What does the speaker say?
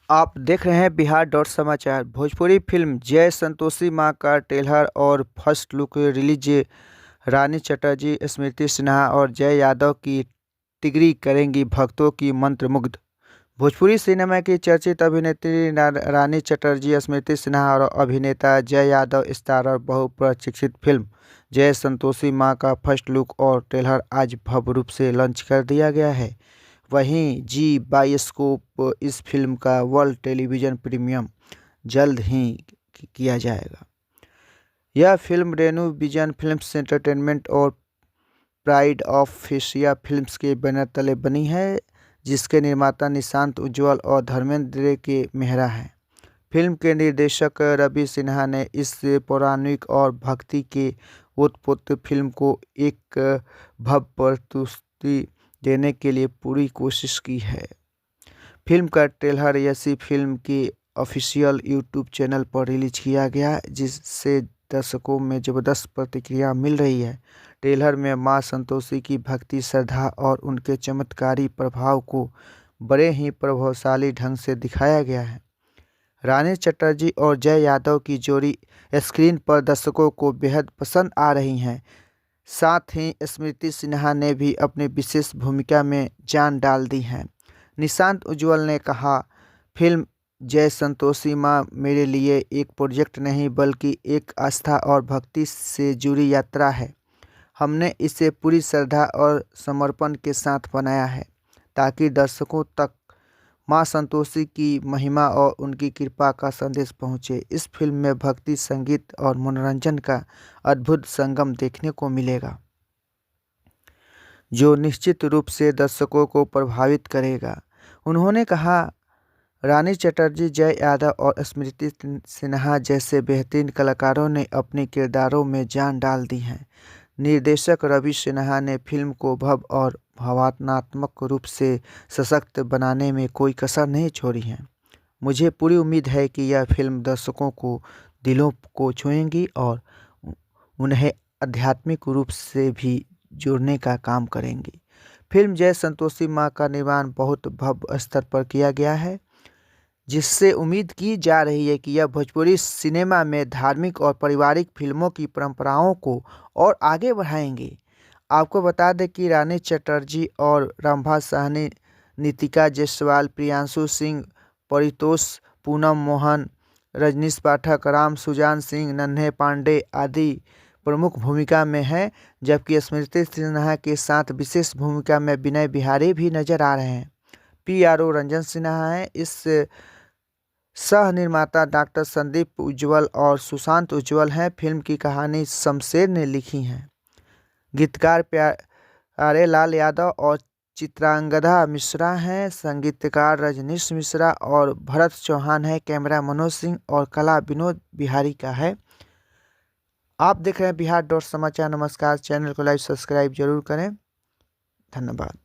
आप देख रहे हैं बिहार डॉट समाचार। भोजपुरी फिल्म जय संतोषी माँ का ट्रेलर और फर्स्ट लुक रिलीज। रानी चटर्जी, स्मृति सिन्हा और जय यादव की टिगरी करेंगी भक्तों की मंत्रमुग्ध। भोजपुरी सिनेमा की चर्चित अभिनेत्री रानी चटर्जी, स्मृति सिन्हा और अभिनेता जय यादव स्टारर बहुप्रतीक्षित फिल्म जय संतोषी माँ का फर्स्ट लुक और ट्रेलर आज भव्य रूप से लॉन्च कर दिया गया है। वहीं जी बायोस्कोप इस फिल्म का वर्ल्ड टेलीविजन प्रीमियम जल्द ही किया जाएगा। यह film Renu vision films entertainment और प्राइड ऑफ एशिया फिल्म्स के बैनर तले बनी है, जिसके निर्माता निशांत उज्ज्वल और धर्मेंद्र के मेहरा हैं। फिल्म के निर्देशक रवि सिन्हा ने इस पौराणिक और भक्ति के ओतप्रोत फिल्म को एक भव्य प्रस्तुति देने के लिए पूरी कोशिश की है। फिल्म का ट्रेलर यसी फिल्म के ऑफिशियल यूट्यूब चैनल पर रिलीज किया गया, जिससे दर्शकों में ज़बरदस्त प्रतिक्रिया मिल रही है। ट्रेलर में मां संतोषी की भक्ति, श्रद्धा और उनके चमत्कारी प्रभाव को बड़े ही प्रभावशाली ढंग से दिखाया गया है। रानी चटर्जी और जय यादव की जोड़ी स्क्रीन पर दर्शकों को बेहद पसंद आ रही हैं। साथ ही स्मृति सिन्हा ने भी अपनी विशेष भूमिका में जान डाल दी है। निशांत उज्ज्वल ने कहा, फिल्म जय संतोषी माँ मेरे लिए एक प्रोजेक्ट नहीं बल्कि एक आस्था और भक्ति से जुड़ी यात्रा है। हमने इसे पूरी श्रद्धा और समर्पण के साथ बनाया है ताकि दर्शकों तक माँ संतोषी की महिमा और उनकी कृपा का संदेश पहुँचे। इस फिल्म में भक्ति, संगीत और मनोरंजन का अद्भुत संगम देखने को मिलेगा, जो निश्चित रूप से दर्शकों को प्रभावित करेगा। उन्होंने कहा, रानी चटर्जी, जय यादव और स्मृति सिन्हा जैसे बेहतरीन कलाकारों ने अपने किरदारों में जान डाल दी है। निर्देशक रवि सिन्हा ने फिल्म को भव्य और भावनात्मक रूप से सशक्त बनाने में कोई कसर नहीं छोड़ी है। मुझे पूरी उम्मीद है कि यह फिल्म दर्शकों को दिलों को छुएंगी और उन्हें आध्यात्मिक रूप से भी जोड़ने का काम करेंगी। फिल्म जय संतोषी माँ का निर्माण बहुत भव्य स्तर पर किया गया है, जिससे उम्मीद की जा रही है कि यह भोजपुरी सिनेमा में धार्मिक और पारिवारिक फिल्मों की परंपराओं को और आगे बढ़ाएंगे। आपको बता दें कि रानी चटर्जी और रंभा साहनी, नितिका जायसवाल, प्रियांशु सिंह, परितोष, पूनम मोहन, रजनीश पाठक, राम सुजान सिंह, नन्हे पांडे आदि प्रमुख भूमिका में हैं, जबकि स्मृति सिन्हा के साथ विशेष भूमिका में विनय बिहारी भी नजर आ रहे हैं। PRO रंजन सिन्हा हैं। इस सह निर्माता डॉक्टर संदीप उज्ज्वल और सुशांत उज्ज्वल हैं। फिल्म की कहानी शमशेर ने लिखी है। गीतकार प्यारे लाल यादव और चित्रांगदा मिश्रा हैं। संगीतकार रजनीश मिश्रा और भरत चौहान है। कैमरा मनोज सिंह और कला विनोद बिहारी का है। आप देख रहे हैं बिहार डॉट समाचार। नमस्कार, चैनल को लाइक सब्सक्राइब जरूर करें। धन्यवाद।